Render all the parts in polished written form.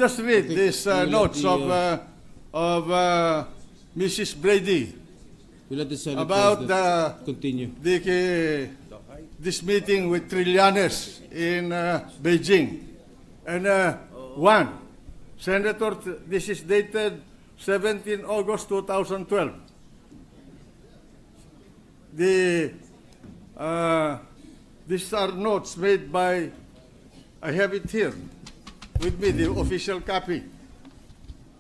just read these notes of Mrs. Brady We'll let the Senate about President continue. this meeting with Trillanes in Beijing. And one, Senator, this is dated 17 August 2012. These are notes made by, I have it here with me, the official copy.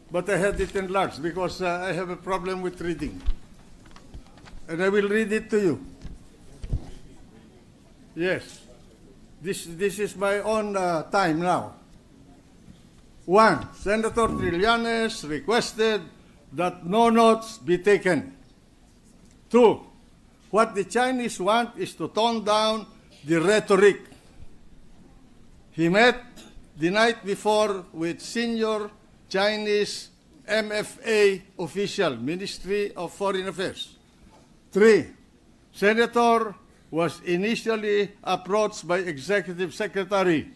But I had it enlarged because I have a problem with reading. And I will read it to you. Yes. This is my own time now. One, Senator Trillanes requested that no notes be taken. Two, what the Chinese want is to tone down the rhetoric. He met the night before with senior Chinese MFA official, Ministry of Foreign Affairs. Three, Senator was initially approached by Executive Secretary.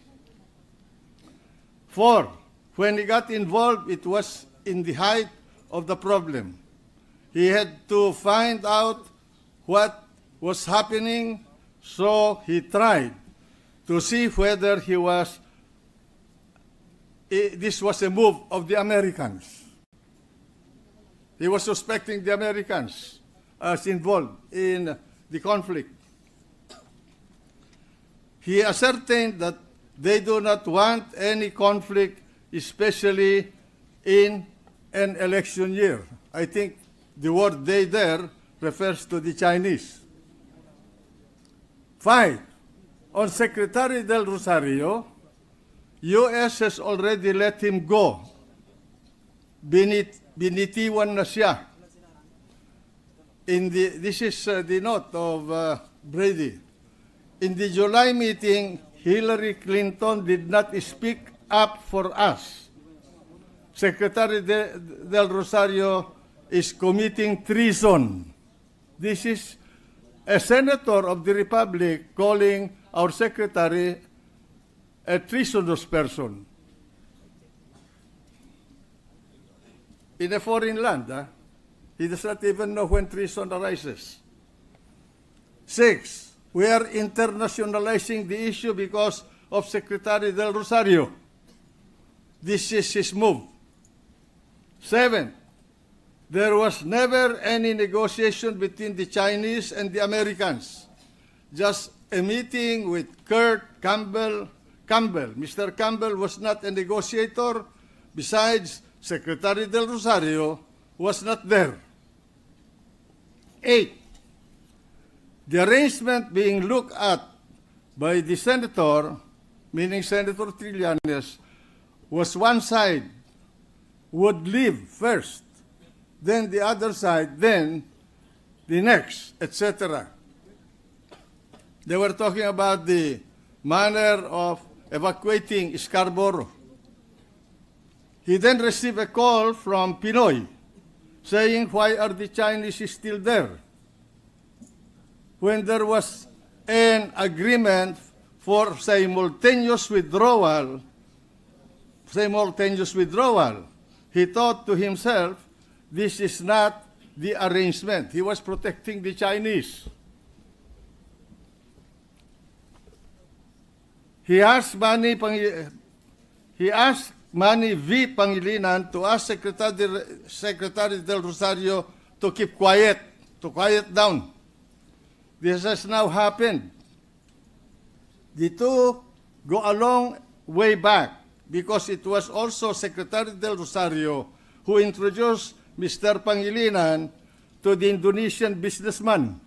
Four, when he got involved, it was in the height of the problem. He had to find out what was happening, so he tried to see whether this was a move of the Americans. He was suspecting the Americans as involved in the conflict. He ascertained that they do not want any conflict, especially in an election year. I think the word "they" there refers to the Chinese. Five, on Secretary Del Rosario, U.S. has already let him go. Binitiwan na siya. This is the note of Brady. In the July meeting, Hillary Clinton did not speak up for us. Secretary Del Rosario is committing treason. This is a senator of the Republic calling our secretary a treasonous person. In a foreign land, he does not even know when treason arises. Six, we are internationalizing the issue because of Secretary Del Rosario. This is his move. Seven, there was never any negotiation between the Chinese and the Americans. Just a meeting with Kurt Campbell. Mr. Campbell was not a negotiator. Besides, Secretary Del Rosario was not there. Eight, the arrangement being looked at by the senator, meaning Senator Trillanes, was one side would leave first, then the other side, then the next, etc. They were talking about the manner of evacuating Scarborough. He then received a call from Pinoy saying, why are the Chinese still there? When there was an agreement for simultaneous withdrawal, he thought to himself, this is not the arrangement. He was protecting the Chinese. He asked Manny V. Pangilinan to ask Secretary Del Rosario to keep quiet, to quiet down. This has now happened. The two go a long way back because it was also Secretary Del Rosario who introduced Mr. Pangilinan to the Indonesian businessman.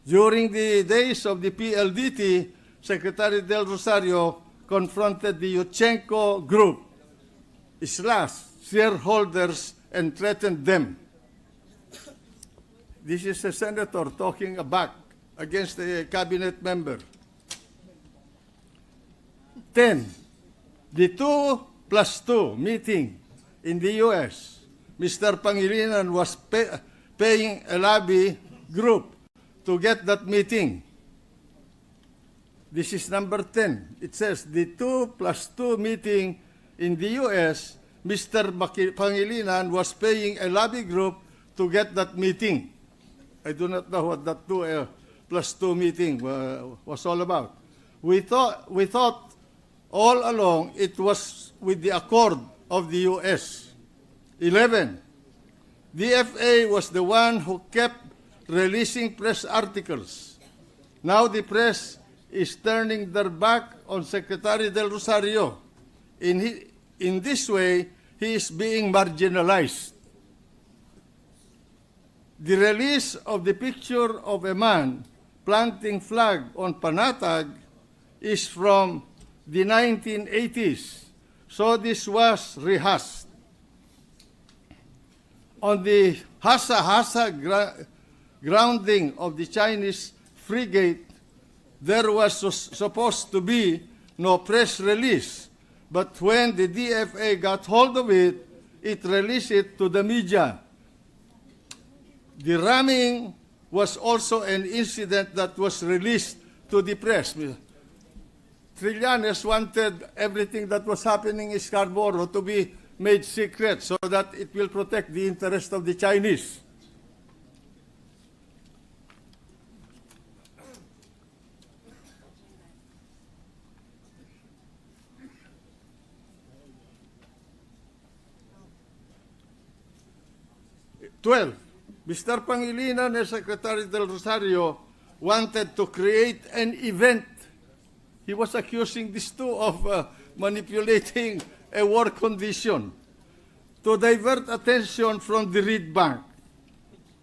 During the days of the PLDT, Secretary Del Rosario confronted the Yuchenko Group, Isla's shareholders, and threatened them. This is a senator talking back against a cabinet member. 10. The 2+2 meeting in the U.S., Mr. Pangilinan was paying a lobby group to get that meeting. This is number 10. It says the 2+2 meeting in the US, Mr. Pangilinan was paying a lobby group to get that meeting. I do not know what that 2+2 meeting was all about. We thought all along it was with the accord of the US. 11. The FA was the one who kept releasing press articles. Now the press is turning their back on Secretary Del Rosario. In this way, he is being marginalized. The release of the picture of a man planting flag on Panatag is from the 1980s, so this was rehashed. On the Hasa grounding of the Chinese frigate, there was supposed to be no press release, but when the DFA got hold of it, it released it to the media. The ramming was also an incident that was released to the press. Trillanes wanted everything that was happening in Scarborough to be made secret so that it will protect the interest of the Chinese. Mr. Pangilinan and Secretary Del Rosario wanted to create an event. He was accusing these two of manipulating a war condition to divert attention from the Reed Bank.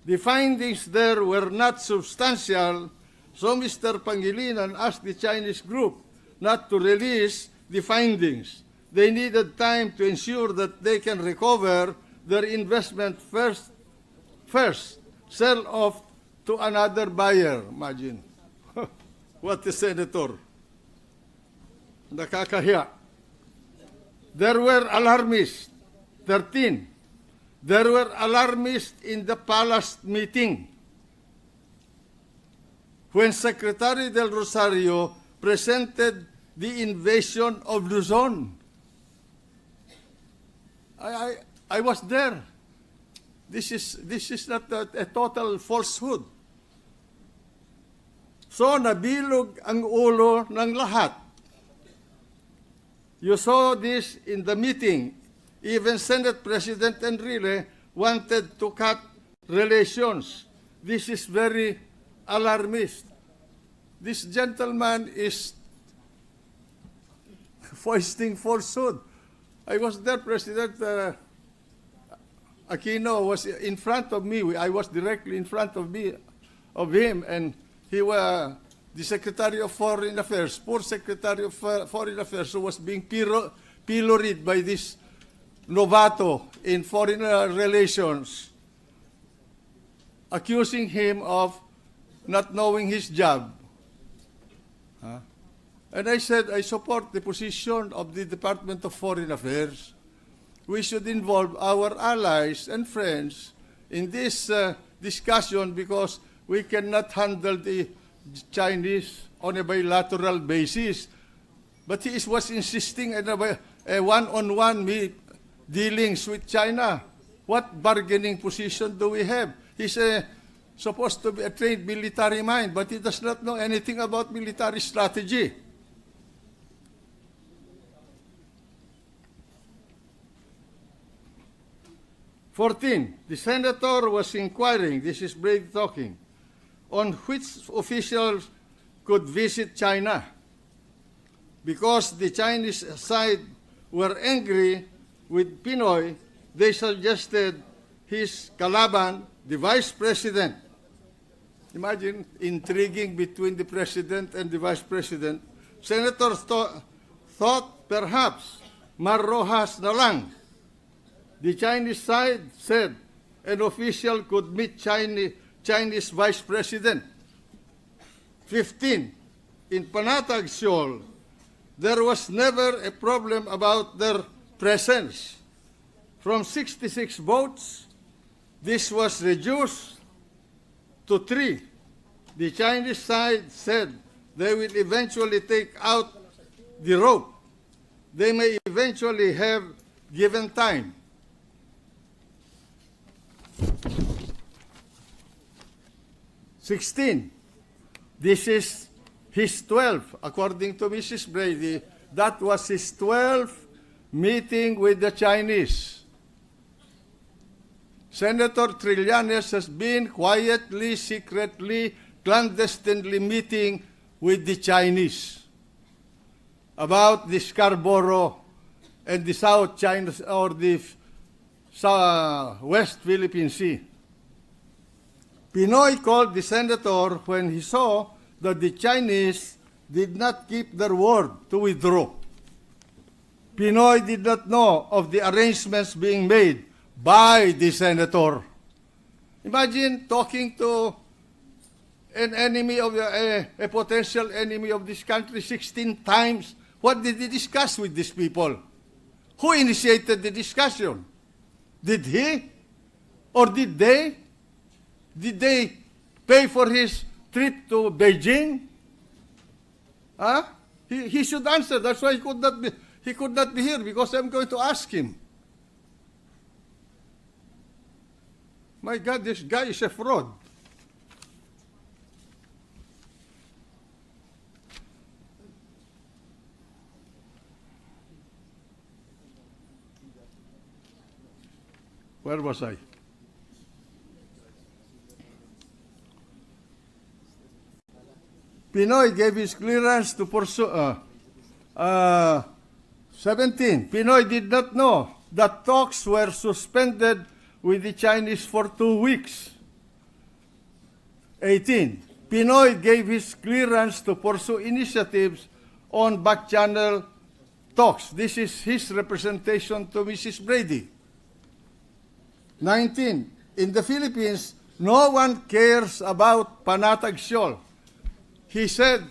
The findings there were not substantial, so Mr. Pangilinan asked the Chinese group not to release the findings. They needed time to ensure that they can recover their investment first, sell off to another buyer. Imagine. What a senator. Nakakahiya. There were alarmists. 13. There were alarmists in the palace meeting when Secretary Del Rosario presented the invasion of Luzon. I was there. This is not a total falsehood. So nabilog ang ulo ng lahat. You saw this in the meeting. Even Senate President Enrile wanted to cut relations. This is very alarmist. This gentleman is foisting falsehood. I was there, President Aquino was in front of me. I was directly in front of him, and he was the Secretary of Foreign Affairs, poor Secretary of Foreign Affairs, who was being pilloried by this novato in foreign relations, accusing him of not knowing his job. And I said, I support the position of the Department of Foreign Affairs. We should involve our allies and friends in this discussion because we cannot handle the Chinese on a bilateral basis. But he was insisting on a one-on-one dealings with China. What bargaining position do we have? He's supposed to be a trained military mind, but he does not know anything about military strategy. The senator was inquiring, this is Brady talking, on which officials could visit China. Because the Chinese side were angry with Pinoy, they suggested his kalaban, the vice president. Imagine intriguing between the president and the vice president. Senators thought perhaps Mar Rojas na lang. The Chinese side said an official could meet Chinese vice president. 15. In Panatag Shoal, there was never a problem about their presence. From 66 boats, this was reduced to 3. The Chinese side said they will eventually take out the rope. they may eventually have given time. "16. This is his 12th, according to Mrs. Brady. That was his 12th meeting with the Chinese. Senator Trillanes has been quietly, secretly, clandestinely meeting with the Chinese about the Scarborough and the South China or the West Philippine Sea. Pinoy called the senator when he saw that the Chinese did not keep their word to withdraw. Pinoy did not know of the arrangements being made by the senator." Imagine talking to an enemy of a potential enemy of this country 16 times. What did he discuss with these people? Who initiated the discussion? Did he? Or did they? Did they pay for his trip to Beijing? Huh? He should answer. That's why he could not be here, because I'm going to ask him. My God, this guy is a fraud. Where was I? Pinoy gave his clearance to pursue. 17. Pinoy did not know that talks were suspended with the Chinese for 2 weeks. 18. Pinoy gave his clearance to pursue initiatives on back-channel talks. This is his representation to Mrs. Brady. 19. In the Philippines, no one cares about Panatag Shoal. He said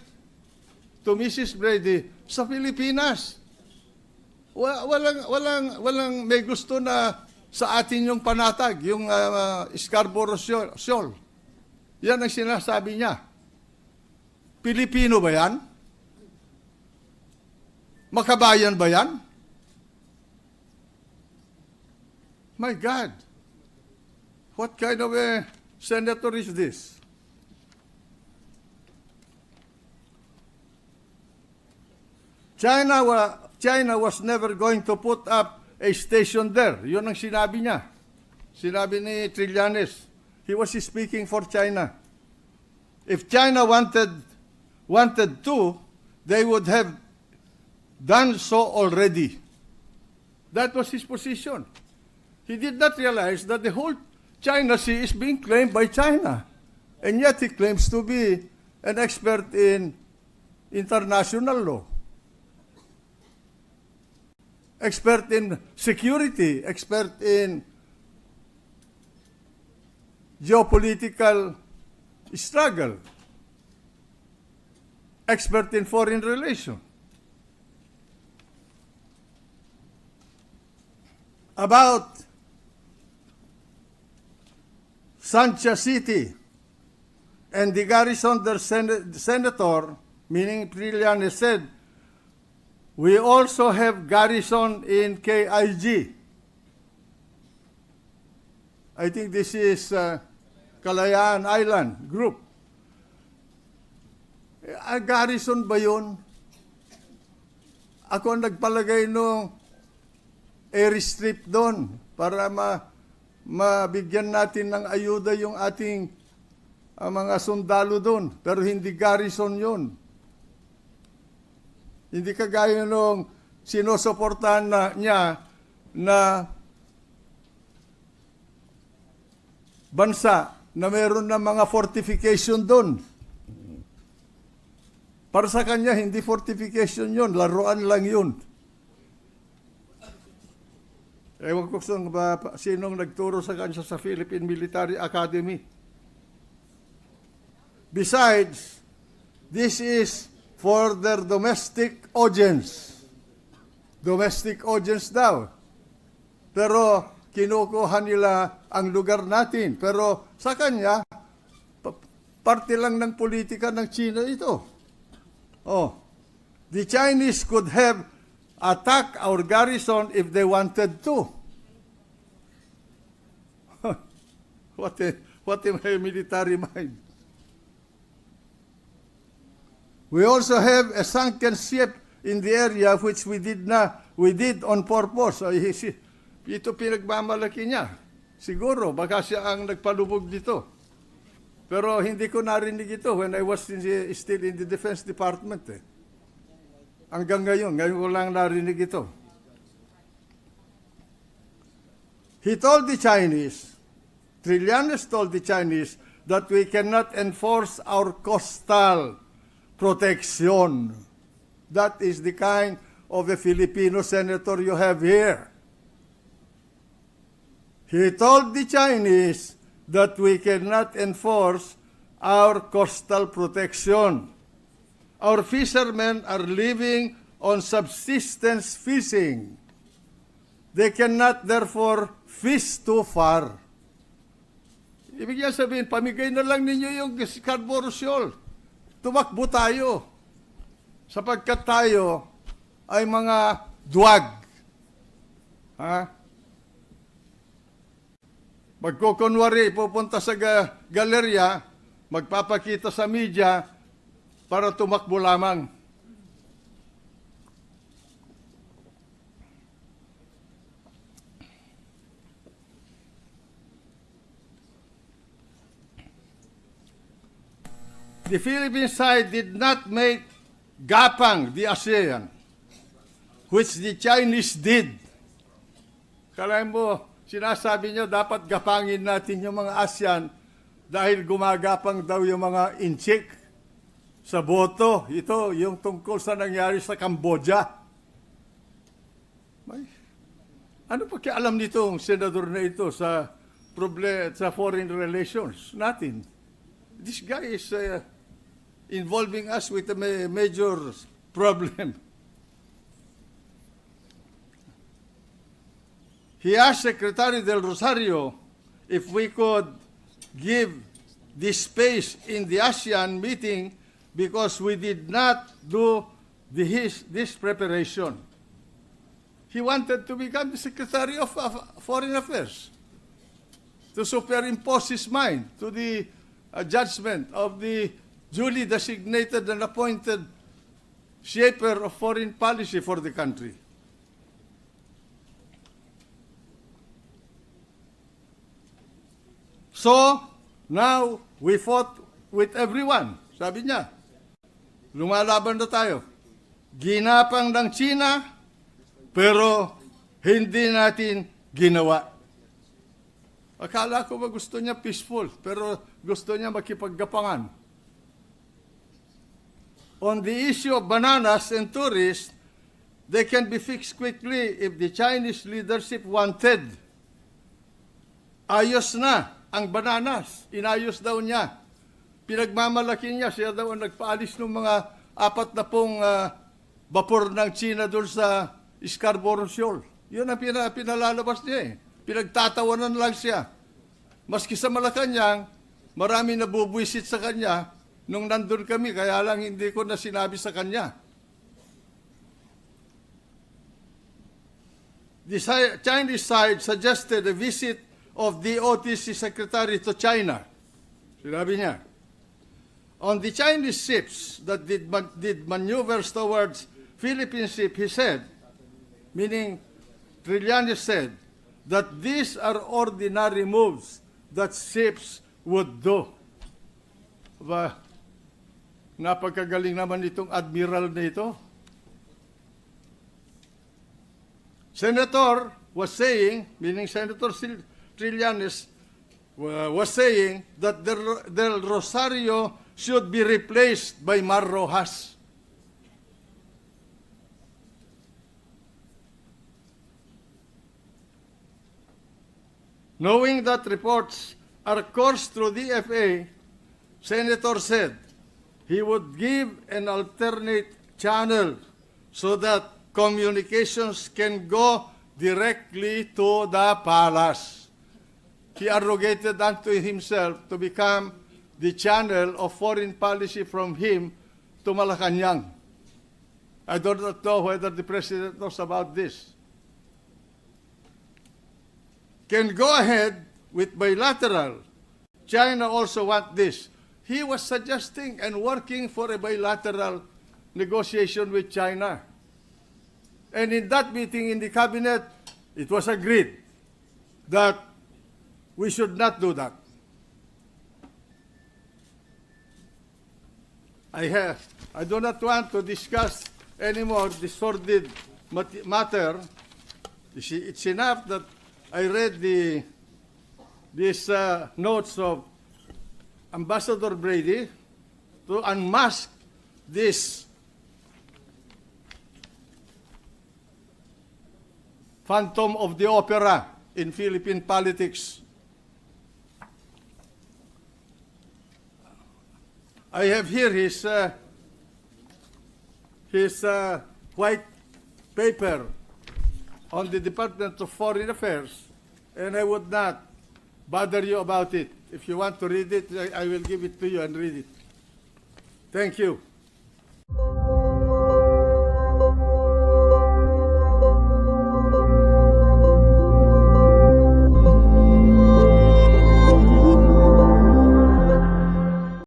to Mrs. Brady, sa Pilipinas, walang may gusto na sa atin yung panatag, yung Scarborough Shoal. Yan ang sinasabi niya. Pilipino ba yan? Makabayan ba yan? My God, what kind of a senator is this? China was never going to put up a station there. Yun ang sinabi niya. Sinabi ni Trillanes. He was speaking for China. If China wanted to, they would have done so already. That was his position. He did not realize that the whole China Sea is being claimed by China. And yet he claims to be an expert in international law, expert in security, expert in geopolitical struggle, expert in foreign relations. About Sancha City and the garrison, their senator, meaning Trillanes, said, we also have garrison in KIG. I think this is Kalayaan Island group. Garrison ba yun? Ako nagpalagay nung airstrip doon para mabigyan natin ng ayuda yung ating mga sundalo doon. Pero hindi garrison yun. Hindi kagaya nung sinusuportahan niya na bansa na meron na mga fortification doon. Para sa kanya, hindi fortification yun. Laruan lang yun. Ewan ko sinong nagturo sa kanya sa Philippine Military Academy. Besides, this is for their domestic audience. Domestic audience daw. Pero kinukuha nila ang lugar natin. Pero sa kanya, parte lang ng politika ng China ito. Oh, the Chinese could have attack our garrison if they wanted to. What a military mind. We also have a sunken ship in the area which we did on purpose. So, ito pinagmamalaki niya. Siguro, baka siya ang nagpalubog dito. Pero hindi ko narinig ito when I was still in the Defense Department. Hanggang ngayon ko lang narinig ito. He told the Chinese, Trillanes told the Chinese that we cannot enforce our coastal protection. That is the kind of a Filipino senator you have here. He told the Chinese that we cannot enforce our coastal protection. Our fishermen are living on subsistence fishing. They cannot therefore fish too far. Ibig niya sabihin, pamigay na lang ninyo yung Scarborough Shoal. Tumakbo tayo. Sapagkat tayo ay mga duwag. Ha? Magkukunwari, pupunta sa galerya, magpapakita sa media para tumakbo lamang. The Philippine side did not make gapang the ASEAN, which the Chinese did. Kalahin mo, sinasabi niyo dapat gapangin natin yung mga ASEAN dahil gumagapang daw yung mga inchik sa boto. Ito, yung tungkol sa nangyari sa Cambodia. Ano pa kialam nitong senador na ito sa foreign relations natin? This guy is involving us with a major problem. He asked Secretary Del Rosario if we could give this space in the ASEAN meeting because we did not do this preparation. He wanted to become the Secretary of Foreign Affairs, to superimpose his mind to the judgment of the duly designated and appointed shaper of foreign policy for the country. So, now, we fought with everyone. Sabi niya, lumalaban na tayo. Ginapang ng China, pero hindi natin ginawa. Akala ko ba gusto niya peaceful, pero gusto niya makipaggapangan. On the issue of bananas and tourists, they can be fixed quickly if the Chinese leadership wanted. Ayos na ang bananas. Inayos daw niya. Pinagmamalaki niya. Siya daw ang nagpaalis ng mga 40 vapor ng China doon sa Scarborough Shoal. Yun ang pinalalabas niya eh. Pinagtatawanan lang siya. Maski sa Malacanang, marami nabubuisit sa kanya nung nandun kami, kaya lang hindi ko na sinabi sa kanya. The Chinese side suggested a visit of the OTC Secretary to China. Sinabi niya. On the Chinese ships that did maneuvers towards Philippine ship, he said, meaning Trillanes said, that these are ordinary moves that ships would do. Ba, napagkagaling naman itong admiral na ito. Senator was saying, meaning Senator Trillanes was saying that Del Rosario should be replaced by Mar Rojas. Knowing that reports are coursed through DFA, Senator said he would give an alternate channel so that communications can go directly to the palace. He arrogated unto himself to become the channel of foreign policy from him to Malacanang. I do not know whether the President knows about this. Can go ahead with bilateral. China also want this. He was suggesting and working for a bilateral negotiation with China. And in that meeting in the cabinet, it was agreed that we should not do that. I do not want to discuss anymore the sordid matter. It's enough that I read these notes of Ambassador Brady to unmask this Phantom of the Opera in Philippine politics. I have here his white paper on the Department of Foreign Affairs, and I would not bother you about it. If you want to read it, I will give it to you and read it. Thank you.